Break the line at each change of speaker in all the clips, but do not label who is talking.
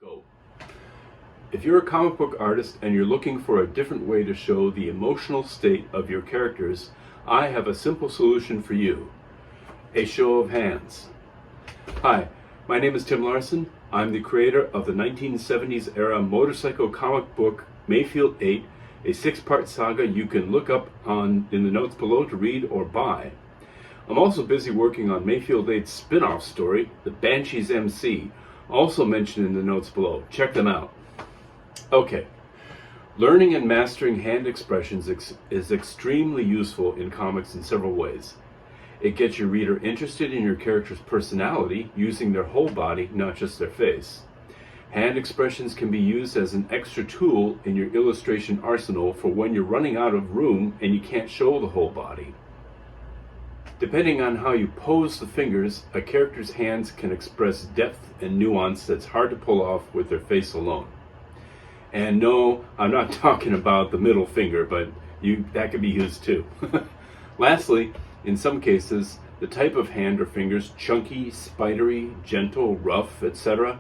Go. If you're a comic book artist and you're looking for a different way to show the emotional state of your characters, I have a simple solution for you. A show of hands. Hi, my name is Tim Larsen. I'm the creator of the 1970s era motorcycle comic book Mayfield 8, a 6-part saga you can look up in the notes below to read or buy. I'm also busy working on Mayfield 8's spin-off story, The Banshee's MC, also mentioned in the notes below. Check them out. Okay, learning and mastering hand expressions is extremely useful in comics in several ways. It gets your reader interested in your character's personality using their whole body, not just their face. Hand expressions can be used as an extra tool in your illustration arsenal for when you're running out of room and you can't show the whole body. Depending on how you pose the fingers, a character's hands can express depth and nuance that's hard to pull off with their face alone. And no, I'm not talking about the middle finger, but that could be used too. Lastly, in some cases, the type of hand or fingers, chunky, spidery, gentle, rough, etc.,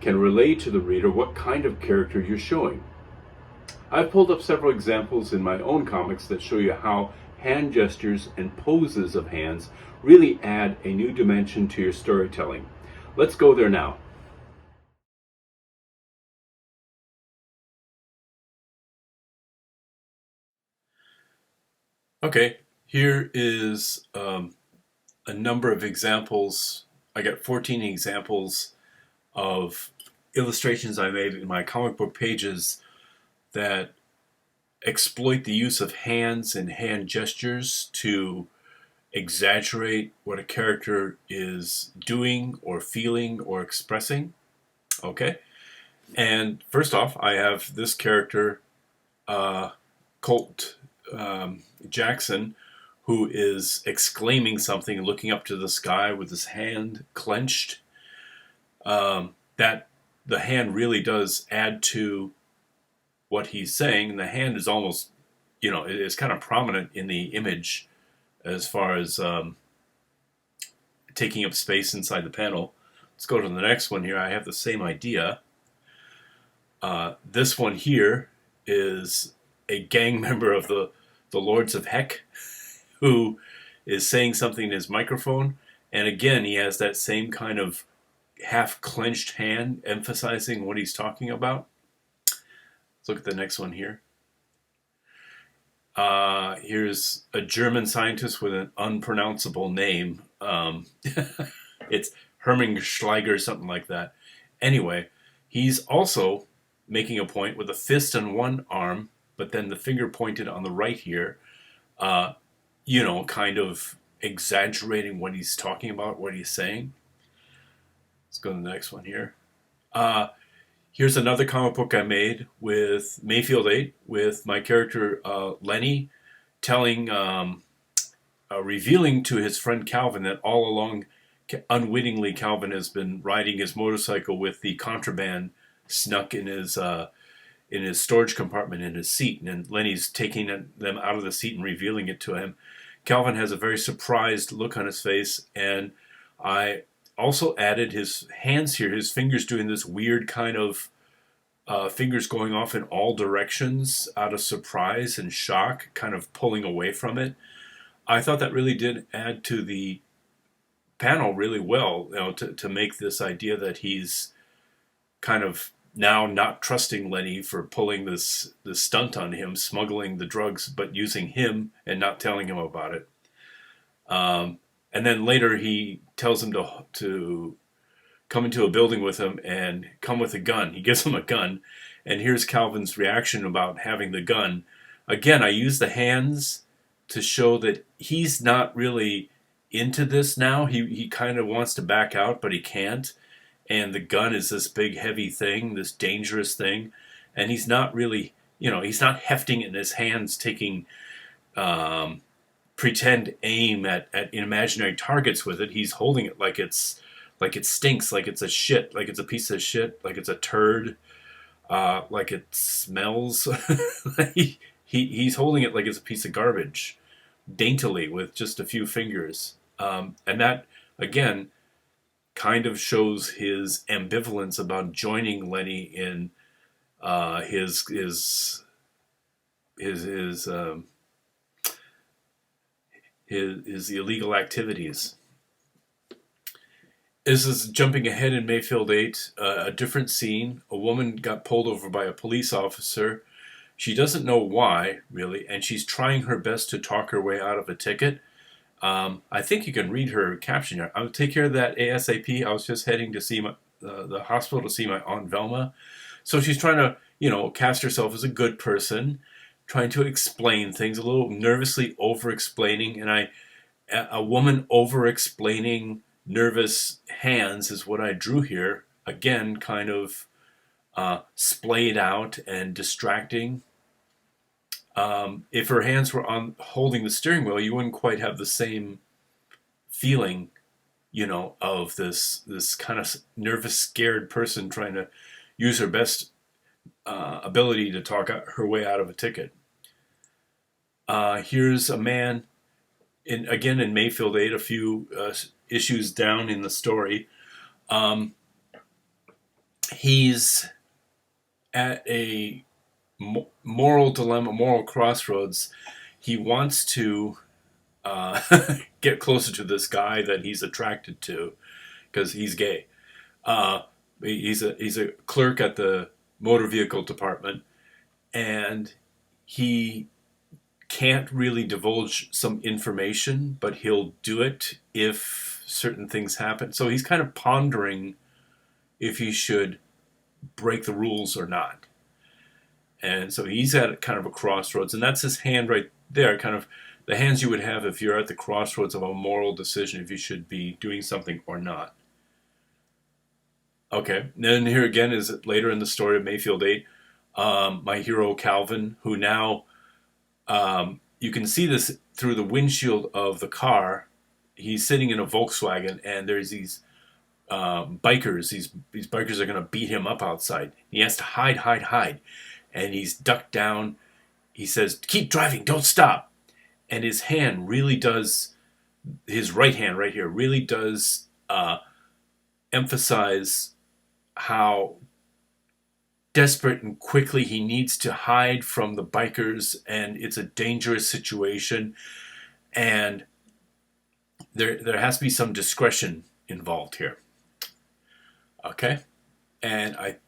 can relay to the reader what kind of character you're showing. I've pulled up several examples in my own comics that show you how hand gestures and poses of hands really add a new dimension to your storytelling. Let's go there now. Okay, here is a number of examples. I got 14 examples of illustrations I made in my comic book pages that exploit the use of hands and hand gestures to exaggerate what a character is doing or feeling or expressing. Okay, and first off, I have this character, Colt Jackson, who is exclaiming something and looking up to the sky with his hand clenched. That the hand really does add to what he's saying. The hand is almost, it's kind of prominent in the image as far as taking up space inside the panel. Let's go to the next one here. I have the same idea. This one here is a gang member of the Lords of Heck who is saying something in his microphone. And again, he has that same kind of half-clenched hand emphasizing what he's talking about. Let's look at the next one here. Here's a German scientist with an unpronounceable name. It's Hermann Schleiger, something like that. Anyway, he's also making a point with a fist on one arm, but then the finger pointed on the right here, kind of exaggerating what he's talking about, what he's saying. Let's go to the next one here. Here's another comic book I made with Mayfield 8, with my character Lenny revealing to his friend Calvin that all along, unwittingly, Calvin has been riding his motorcycle with the contraband snuck in his storage compartment in his seat, and Lenny's taking them out of the seat and revealing it to him. Calvin has a very surprised look on his face, and I also added his hands here, his fingers doing this weird kind of fingers going off in all directions out of surprise and shock, kind of pulling away from it. I thought that really did add to the panel really well, to make this idea that he's kind of now not trusting Lenny for pulling this stunt on him, smuggling the drugs, but using him and not telling him about it. And then later he tells him to come into a building with him and come with a gun. He gives him a gun, and here's Calvin's reaction about having the gun. Again, I use the hands to show that he's not really into this now. He kind of wants to back out, but he can't. And the gun is this big, heavy thing, this dangerous thing. And he's not really, he's not hefting it in his hands, taking pretend aim at imaginary targets with it. He's holding it like it stinks, like it's a shit, like it's a piece of shit, like it's a turd, like it smells. He's holding it like it's a piece of garbage, daintily with just a few fingers. And that, again,
kind of shows his ambivalence about joining Lenny in his his, um, his illegal activities. This is jumping ahead in Mayfield 8, a different scene. A woman got pulled over by a police officer. She doesn't know why, really, and she's trying her best to talk her way out of a ticket. I think you can read her caption here. I'll take care of that ASAP. I was just heading to see the hospital to see my Aunt Velma. So she's trying to, cast herself as a good person, trying to explain things, a little nervously over-explaining. And a woman over-explaining nervous hands is what I drew here. Again, kind of splayed out and distracting. If her hands were on holding the steering wheel, you wouldn't quite have the same feeling, of this kind of nervous, scared person trying to use her best ability to talk her way out of a ticket. Here's a man, in Mayfield 8, a few issues down in the story. He's at a moral dilemma, moral crossroads. He wants to get closer to this guy that he's attracted to because he's gay. He's a clerk at the motor vehicle department, and he can't really divulge some information, but he'll do it if certain things happen. So he's kind of pondering if he should break the rules or not. And so he's at kind of a crossroads, and that's his hand right there, kind of the hands you would have if you're at the crossroads of a moral decision, if you should be doing something or not. Okay, and then here again is later in the story of Mayfield 8, my hero Calvin, who now, you can see this through the windshield of the car. He's sitting in a Volkswagen, and there's these bikers. These bikers are going to beat him up outside. He has to hide. And he's ducked down. He says, "Keep driving, don't stop." And his hand really does, his right hand right here, really does emphasize how desperate and quickly he needs to hide from the bikers, and it's a dangerous situation. And there has to be some discretion involved here. Okay? And I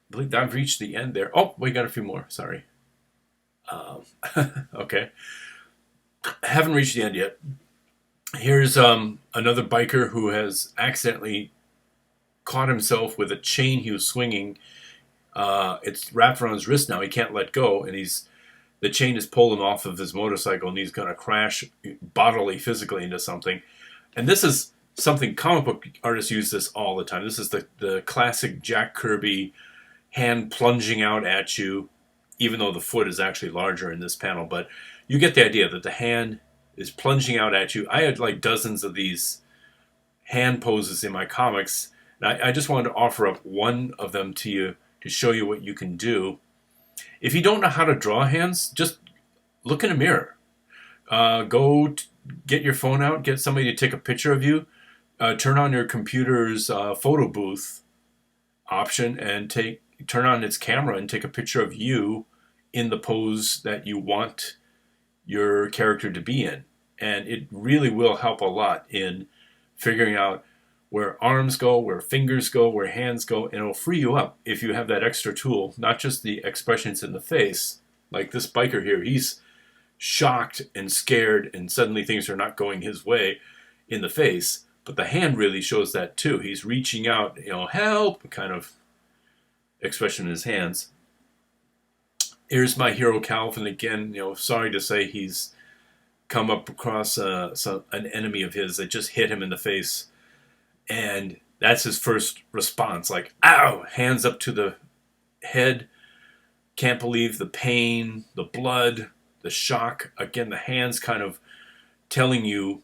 believe I've reached the end there. Oh, we got a few more. Sorry. Okay. I haven't reached the end yet. Here's another biker who has accidentally caught himself with a chain he was swinging. It's wrapped around his wrist now. He can't let go, and the chain is pulling off of his motorcycle, and he's going to crash bodily, physically into something. And this is something comic book artists use this all the time. This is the classic Jack Kirby hand plunging out at you, even though the foot is actually larger in this panel. But you get the idea that the hand is plunging out at you. I had like dozens of these hand poses in my comics, and I just wanted to offer up one of them to you to show you what you can do. If you don't know how to draw hands, just look in a mirror. Get your phone out, get somebody to take a picture of you, turn on your computer's photo booth option and turn on its camera and take a picture of you in the pose that you want your character to be in. And it really will help a lot in figuring out where arms go, where fingers go, where hands go, and it'll free you up if you have that extra tool, not just the expressions in the face. Like this biker here, he's shocked and scared, and suddenly things are not going his way in the face, but the hand really shows that too. He's reaching out, help, kind of expression in his hands. Here's my hero Calvin again. Sorry to say he's come up across an enemy of his that just hit him in the face. And that's his first response, like, ow, hands up to the head. Can't believe the pain, the blood, the shock. Again, the hands kind of telling you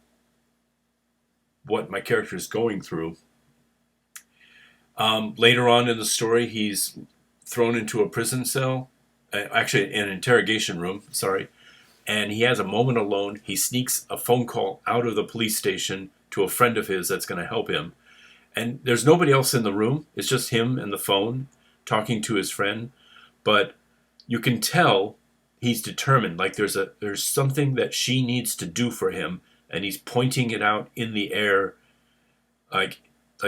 what my character is going through. Later on in the story, he's thrown into a prison cell, actually an interrogation room, sorry, and he has a moment alone. He sneaks a phone call out of the police station to a friend of his that's going to help him. And there's nobody else in the room. It's just him and the phone talking to his friend. But you can tell he's determined. Like there's something that she needs to do for him, and he's pointing it out in the air, like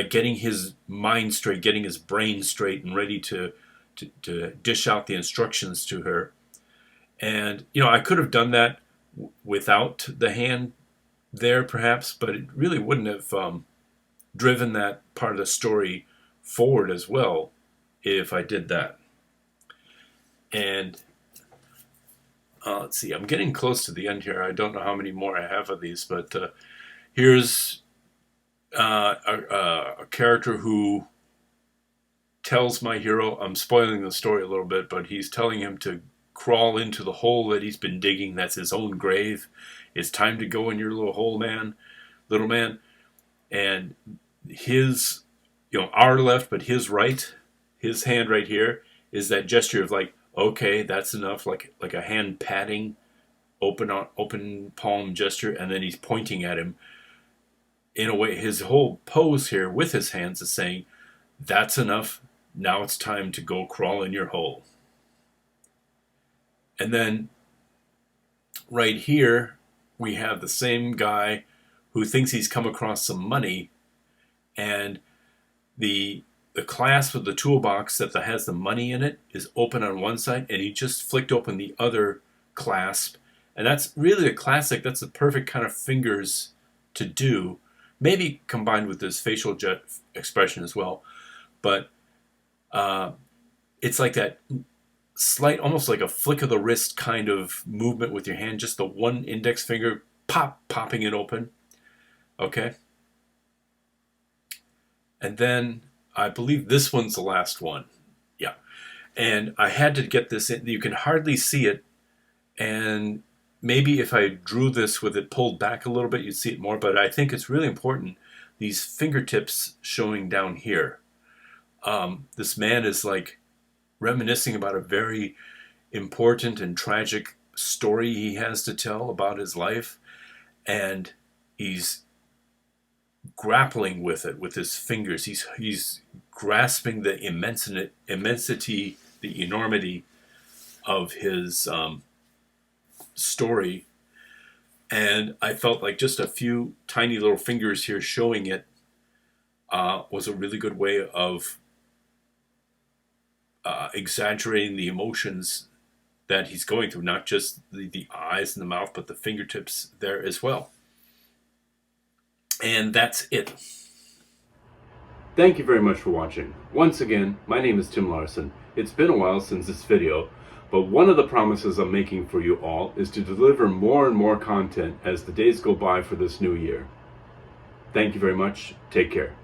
getting his mind straight, getting his brain straight, and ready to dish out the instructions to her. And I could have done that without the hand there, perhaps, but it really wouldn't have driven that part of the story forward as well if I did that. And let's see, I'm getting close to the end here. I don't know how many more I have of these, but here's a character who tells my hero, I'm spoiling the story a little bit, but he's telling him to crawl into the hole that he's been digging. That's his own grave. It's time to go in your little hole, little man. And his, our left, but his right, his hand right here is that gesture of like, okay, that's enough, like a hand patting, open palm gesture, and then he's pointing at him. In a way, his whole pose here with his hands is saying, that's enough, now it's time to go crawl in your hole. And then right here, we have the same guy who thinks he's come across some money, and the clasp of the toolbox that has the money in it is open on one side, and he just flicked open the other clasp. And that's really a classic, that's the perfect kind of fingers to do, maybe combined with this facial expression as well. But it's like that slight, almost like a flick of the wrist kind of movement with your hand, just the one index finger popping it open. Okay. And then I believe this one's the last one. Yeah. And I had to get this in. You can hardly see it. And maybe if I drew this with it pulled back a little bit, you'd see it more. But I think it's really important, these fingertips showing down here. This man is like reminiscing about a very important and tragic story he has to tell about his life. And he's grappling with it with his fingers. He's grasping the immensity, the enormity of his story. And I felt like just a few tiny little fingers here showing it was a really good way of exaggerating the emotions that he's going through, not just the eyes and the mouth, but the fingertips there as well. And that's it.
Thank you very much for watching. Once again, my name is Tim Larsen. It's been a while since this video, but one of the promises I'm making for you all is to deliver more and more content as the days go by for this new year. Thank you very much. Take care.